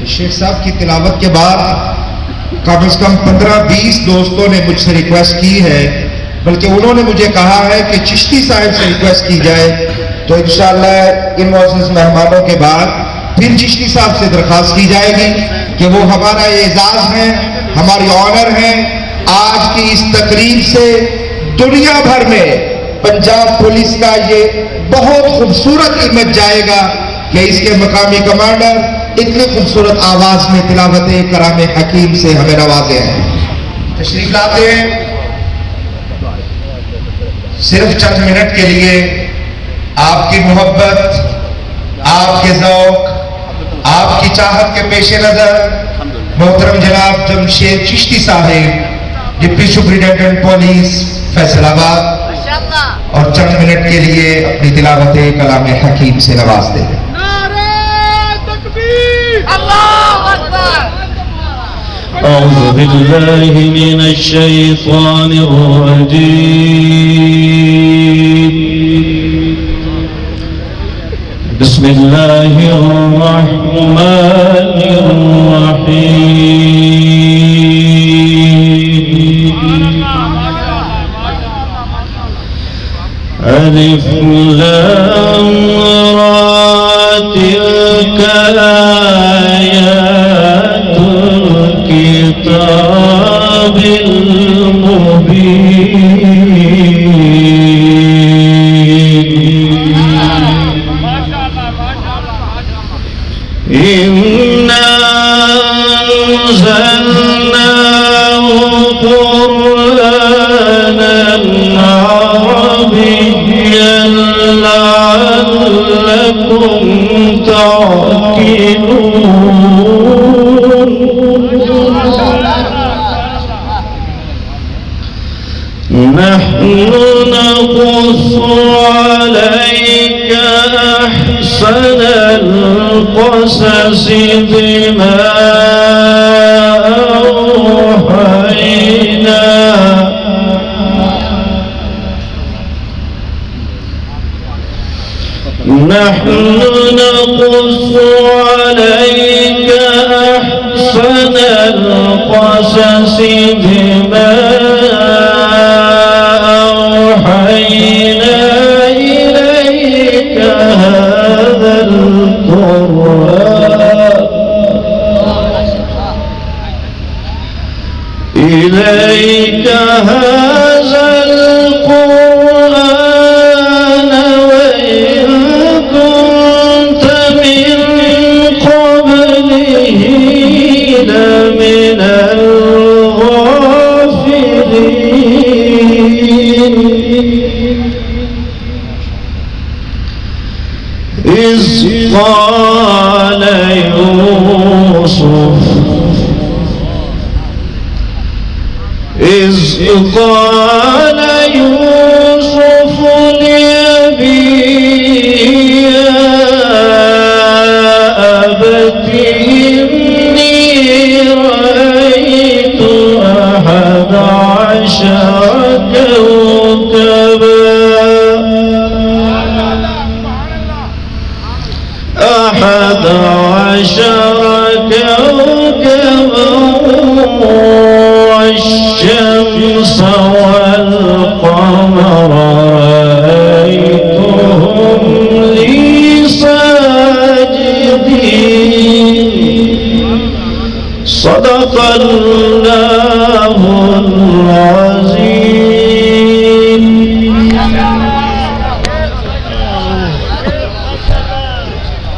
شیخ صاحب کی تلاوت کے بعد کم از کم 15-20 دوستوں نے مجھ سے ریکویسٹ کی ہے، بلکہ انہوں نے مجھے کہا ہے کہ چشتی صاحب سے ریکویسٹ کی جائے، تو انشاءاللہ ان معزز مہمانوں کے بعد پھر چشتی صاحب سے درخواست کی جائے گی کہ وہ ہمارا اعزاز ہے، ہماری آنر ہے۔ آج کی اس تقریب سے دنیا بھر میں پنجاب پولیس کا یہ بہت خوبصورت امیج جائے گا کہ اس کے مقامی کمانڈر اتنی خوبصورت آواز میں تلاوت کلام حکیم سے ہمیں نوازے ہیں۔ تشریف لاتے ہیں، صرف چند منٹ کے لیے آپ کی محبت، آپ کے ذوق، آپ کی چاہت کے پیش نظر محترم جناب جمشید چشتی صاحب ڈپٹی سپرنٹینڈنٹ پولیس فیصل آباد اور چند منٹ کے لیے اپنی تلاوت کلام حکیم سے نواز دیں۔ أعوذ بالله من الشيطان الرجيم. بسم الله الرحمن الرحيم. ألف لام را تلك آيات الكتاب المبين. إنا أنزلناه قرآنا عربيا لعلكم تعقلون. نحن نقص عليك أحسن القصص بما أوحينا نحن نقص عليك أحسن القصص بما أوحينا إليك هذا القرآن وإن كنت من قبله لمن الغافلين. إذ قال يوسف لأبيه يا أبت إني رأيت 11 كوكبا 11 كوكبا والشمس والقمر رأيتهم لي ساجدين. صدق الله العظيم.